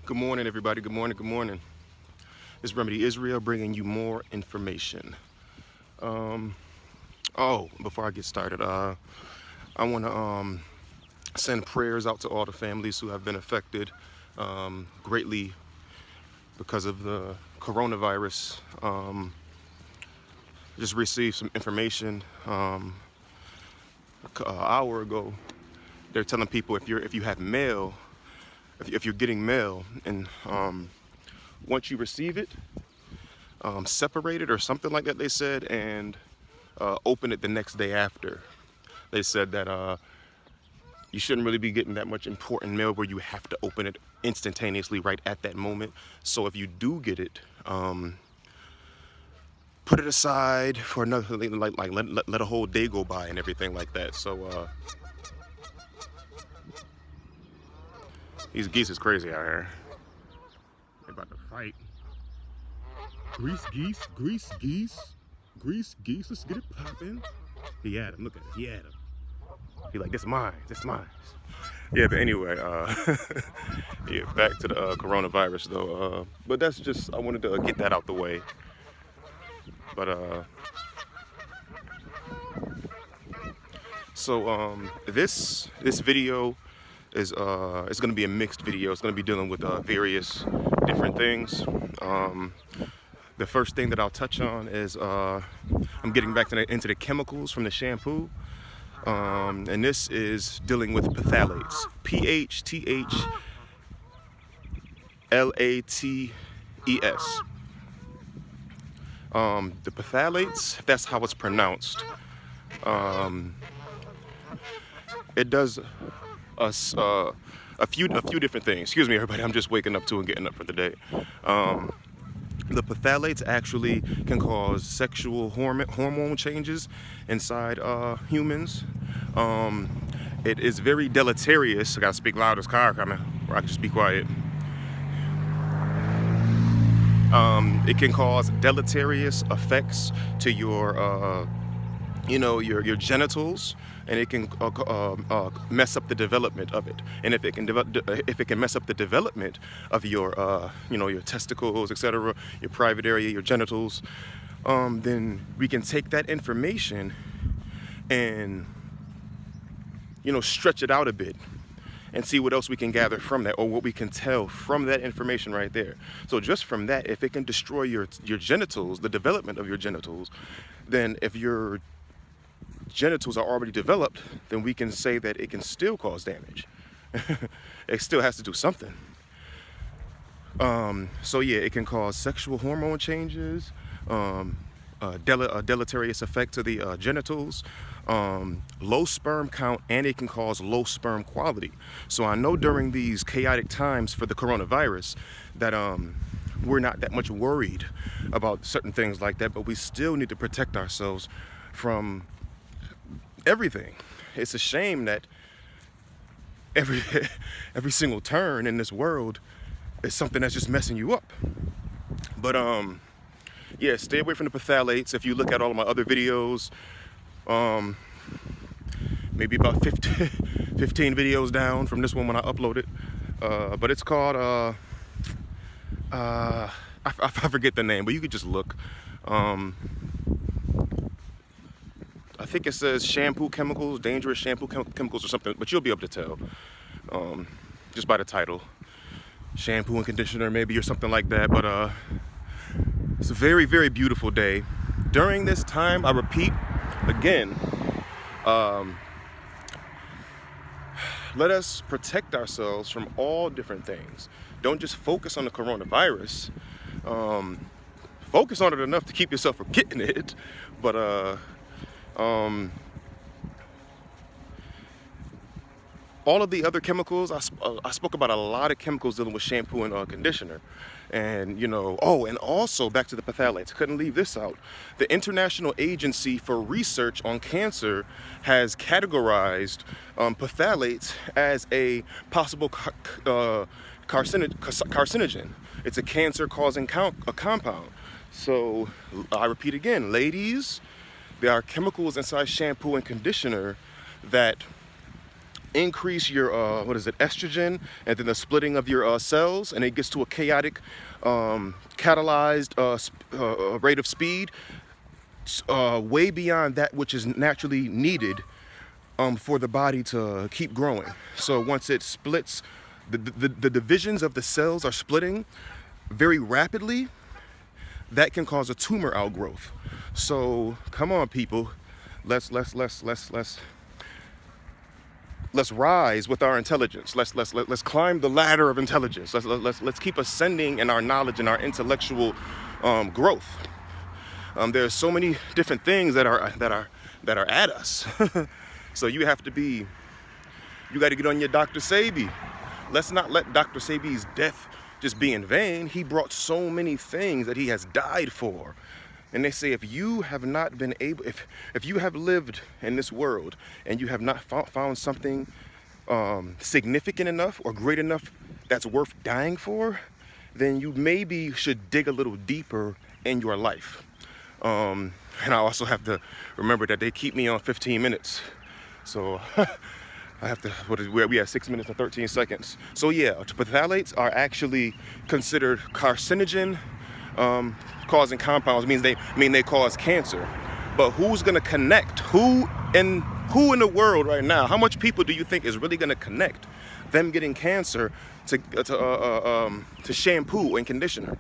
Good morning, everybody. Good morning. Good morning. It's Remedy Israel bringing you more information. Before I get started, I want to send prayers out to all the families who have been affected greatly because of the coronavirus. Just received some information an hour ago. They're telling people if you have mail, if you're getting mail, and once you receive it, separate it or something like that, they said, and open it the next day after. They said that you shouldn't really be getting that much important mail where you have to open it instantaneously right at that moment. So if you do get it, put it aside for another, let a whole day go by and everything like that. So these geese is crazy out here. They're about to fight. Grease geese, grease geese, grease geese. Let's get it popping. He had him. Look at it. He had him. He like, this mine. This mine. Yeah, but anyway, yeah, back to the coronavirus though. But that's just, I wanted to get that out the way. But this video is going to be a mixed video. It's going to be dealing with various different things. The first thing that I'll touch on is I'm getting back into the chemicals from the shampoo. And this is dealing with phthalates. PHTHLATES. The phthalates, that's how it's pronounced. It does a few different things. Excuse me, everybody. I'm just waking up too and getting up for the day. The phthalates actually can cause sexual hormone changes inside humans. It is very deleterious. I gotta speak loud, as car coming, or I can just be quiet. It can cause deleterious effects to your your genitals, and it can mess up the development of it. And if it can mess up the development of your your testicles, etc., your private area, your genitals, then we can take that information and stretch it out a bit and see what else we can gather from that, or what we can tell from that information right there. So just from that, if it can destroy your genitals, the development of your genitals, then if your genitals are already developed, then we can say that it can still cause damage. It still has to do something. So yeah, it can cause sexual hormone changes, a deleterious effect to the genitals, low sperm count, and it can cause low sperm quality. So I know during these chaotic times for the coronavirus that we're not that much worried about certain things like that, but we still need to protect ourselves from everything. It's a shame that every single turn in this world is something that's just messing you up. But yeah, stay away from the phthalates. If you look at all of my other videos, maybe about 15 videos down from this one when I upload it, but it's called I forget the name, but you could just look. I think it says shampoo chemicals, dangerous shampoo chemicals or something, but you'll be able to tell just by the title. Shampoo and conditioner maybe, or something like that. But it's a very, very beautiful day. During this time, I repeat again, let us protect ourselves from all different things. Don't just focus on the coronavirus. Focus on it enough to keep yourself from getting it, but all of the other chemicals, I spoke about a lot of chemicals dealing with shampoo and conditioner. And, and also back to the phthalates, couldn't leave this out. The International Agency for Research on Cancer has categorized phthalates as a possible carcinogen. It's a cancer-causing compound. So I repeat again, ladies, there are chemicals inside shampoo and conditioner that increase your estrogen, and then the splitting of your cells, and it gets to a chaotic catalyzed rate of speed, way beyond that which is naturally needed for the body to keep growing. So once it splits, the divisions of the cells are splitting very rapidly. That can cause a tumor outgrowth. So come on, people, let's rise with our intelligence. Let's climb the ladder of intelligence. Let's keep ascending in our knowledge and our intellectual growth. There's so many different things that are at us. So you got to get on your Dr. Sebi. Let's not let Dr. Sebi's death just be in vain. He brought so many things that he has died for. And they say, if you have not been able, if you have lived in this world and you have not found something significant enough or great enough that's worth dying for, then you maybe should dig a little deeper in your life. And I also have to remember that they keep me on 15 minutes. So I have to, we have 6 minutes and 13 seconds. So yeah, phthalates are actually considered carcinogen causing compounds. They cause cancer. But who's gonna connect? Who in the world right now, how much people do you think is really gonna connect them getting cancer to shampoo and conditioner?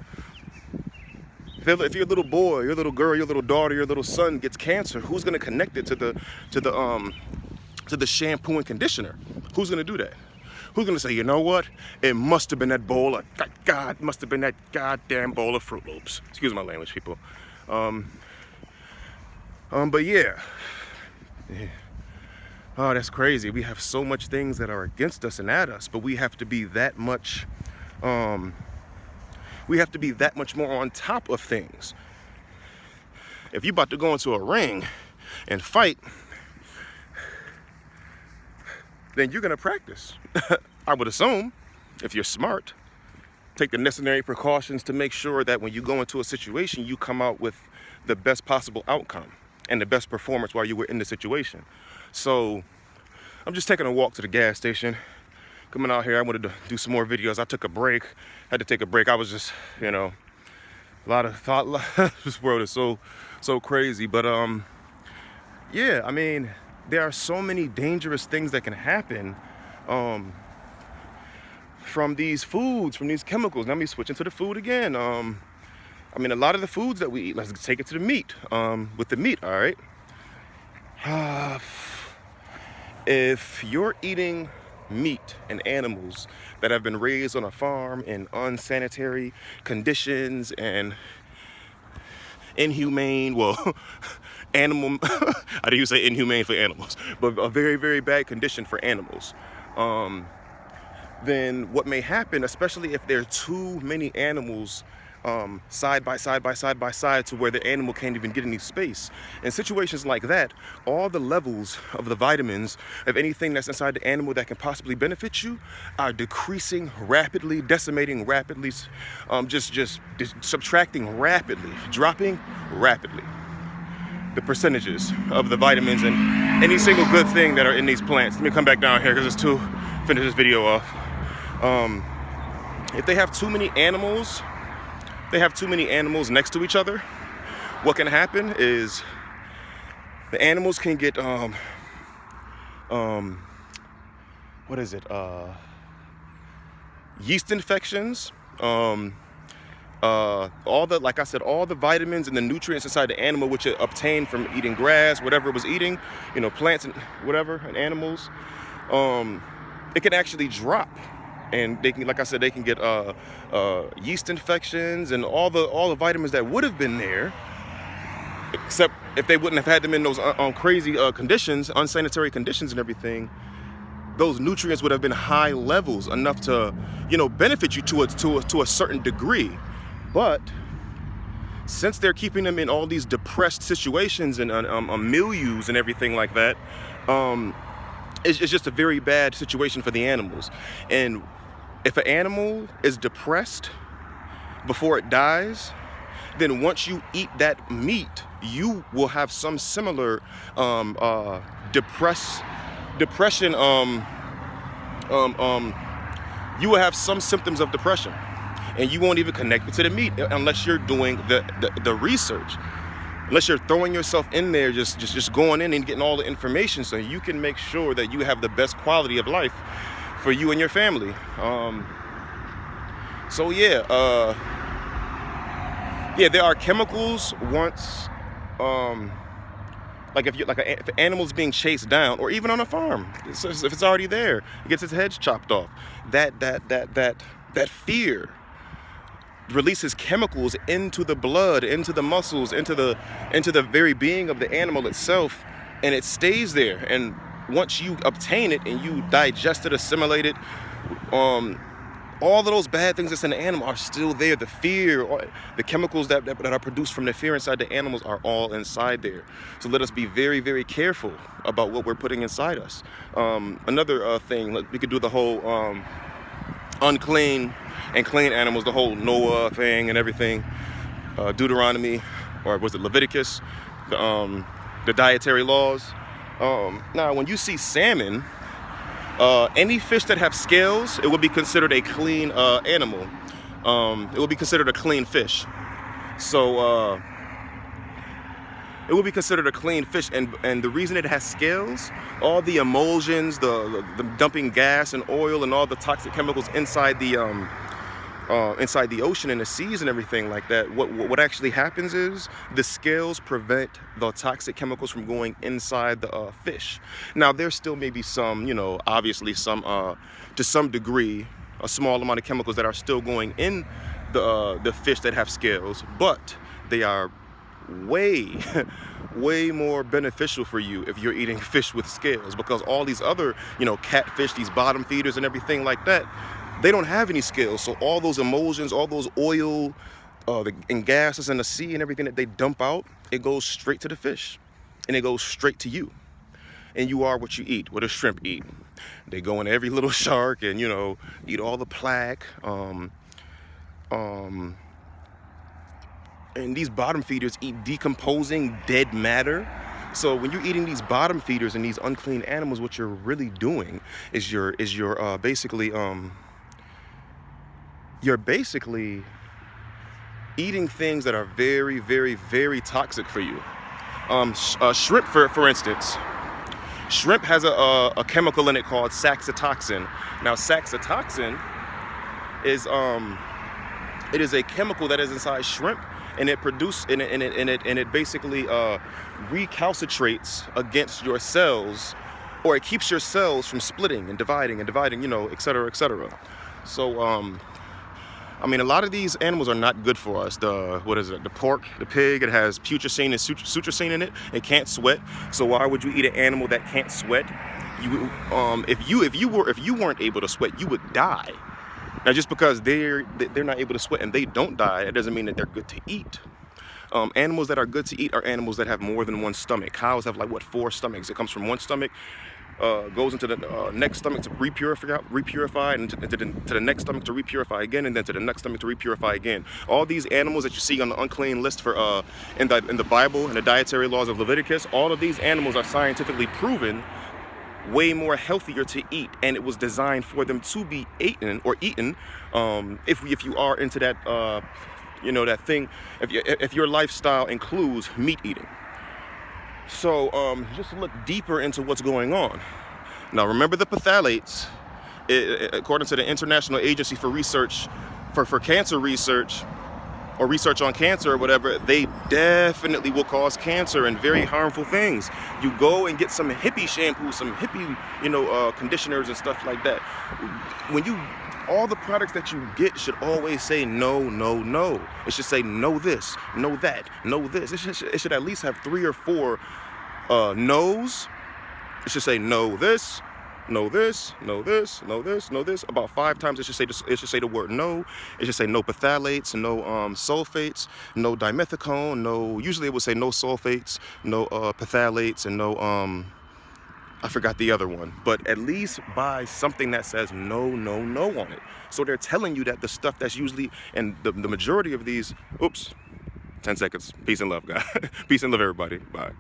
If your little boy, your little girl, your little daughter, your little son gets cancer, who's gonna connect it to the shampoo and conditioner? Who's gonna do that? Who's gonna say, you know what? It must have been that bowl of, God, must have been that goddamn bowl of Fruit Loops. Excuse my language, people. But yeah. Oh, that's crazy. We have so much things that are against us and at us, but we have to be that much, more on top of things. If you're about to go into a ring and fight, then you're gonna practice. I would assume, if you're smart, take the necessary precautions to make sure that when you go into a situation, you come out with the best possible outcome and the best performance while you were in the situation. So I'm just taking a walk to the gas station. Coming out here, I wanted to do some more videos. I took a break, had to take a break. I was just, a lot of thought. This world is so crazy. But yeah, I mean, there are so many dangerous things that can happen from these foods, from these chemicals. Now me switching to the food again. I mean, a lot of the foods that we eat, let's take it to the meat. With the meat, all right? If you're eating meat and animals that have been raised on a farm in unsanitary conditions and inhumane, animal, I didn't say inhumane for animals, but a very, very bad condition for animals, then what may happen, especially if there are too many animals side by side to where the animal can't even get any space. In situations like that, all the levels of the vitamins of anything that's inside the animal that can possibly benefit you are decreasing rapidly, decimating rapidly, just subtracting rapidly, dropping rapidly. The percentages of the vitamins and any single good thing that are in these plants. Let me come back down here because finish this video off. If they have too many animals, next to each other, what can happen is the animals can get yeast infections, like I said, all the vitamins and the nutrients inside the animal, which are obtained from eating grass, whatever it was eating, plants and whatever, and animals, it can actually drop. And they can, like I said, they can get yeast infections and all the vitamins that would have been there, except if they wouldn't have had them in those crazy conditions, unsanitary conditions and everything. Those nutrients would have been high levels, enough to, benefit you to a certain degree. But since they're keeping them in all these depressed situations and milieus and everything like that, it's just a very bad situation for the animals. And if an animal is depressed before it dies, then once you eat that meat, you will have some similar depression um, um, you will have some symptoms of depression, and you won't even connect it to the meat unless you're doing the research, unless you're throwing yourself in there, just going in and getting all the information so you can make sure that you have the best quality of life for you and your family. So yeah, there are chemicals once, like if an animal's being chased down, or even on a farm, if it's already there, it gets its head chopped off. That fear releases chemicals into the blood, into the muscles, into the very being of the animal itself, and it stays there. And once you obtain it and you digest it, assimilate it, all of those bad things that's in the animal are still there. The fear, the chemicals that are produced from the fear inside the animals are all inside there. So let us be very, very careful about what we're putting inside us. Another thing, we could do the whole unclean and clean animals, the whole Noah thing and everything. Deuteronomy, or was it Leviticus? The dietary laws. Now, when you see salmon, any fish that have scales, it would be considered a clean animal. It would be considered a clean fish. So it would be considered a clean fish, and the reason it has scales, all the emulsions, the dumping gas and oil and all the toxic chemicals inside the ocean and the seas and everything like that, what actually happens is the scales prevent the toxic chemicals from going inside the fish. Now, there still may be some, obviously some, to some degree, a small amount of chemicals that are still going in the fish that have scales, but they are way more beneficial for you if you're eating fish with scales, because all these other, catfish, these bottom feeders and everything like that, they don't have any scales. So all those emulsions, all those oil and gases in the sea and everything that they dump out, it goes straight to the fish, and it goes straight to you. And you are what you eat, what a shrimp eat. They go in every little shark and, eat all the plaque. And these bottom feeders eat decomposing dead matter. So when you're eating these bottom feeders and these unclean animals, what you're really doing is you're basically eating things that are very, very, very toxic for you. Shrimp, for instance, shrimp has a chemical in it called saxitoxin. Now, saxitoxin is it is a chemical that is inside shrimp, and it basically recalcitrates against your cells, or it keeps your cells from splitting and dividing, et cetera, et cetera. So a lot of these animals are not good for us. The pork, the pig, it has putrescine and sutrescine in it. It can't sweat. So why would you eat an animal that can't sweat? If you weren't able to sweat, you would die. Now, just because they're not able to sweat and they don't die, it doesn't mean that they're good to eat. Animals that are good to eat are animals that have more than one stomach. Cows have 4 stomachs. It comes from one stomach, goes into the next stomach to repurify, and to the next stomach to repurify again, and then to the next stomach to repurify again. All these animals that you see on the unclean list for in the Bible and the dietary laws of Leviticus, all of these animals are scientifically proven way more healthier to eat, and it was designed for them to be eaten. If you are into that, that thing, if your lifestyle includes meat eating. So just look deeper into what's going on. Now, remember the phthalates, according to the International Agency for Research for Cancer Research, or research on cancer or whatever, they definitely will cause cancer and very harmful things. You go and get some hippie shampoo, some hippie, conditioners and stuff like that. All the products that you get should always say no, no, no. It should say no this, no that, no this. It should at least have 3 or 4 no's. It should say no this, no this, no this, no this, no this. About 5 times it should say the word no. It should say no phthalates, no sulfates, no dimethicone, no. Usually it would say no sulfates, no phthalates, and no I forgot the other one. But at least buy something that says no, no, no on it. So they're telling you that the stuff that's usually, and the majority of these. 10 seconds. Peace and love, guys. Peace and love, everybody. Bye.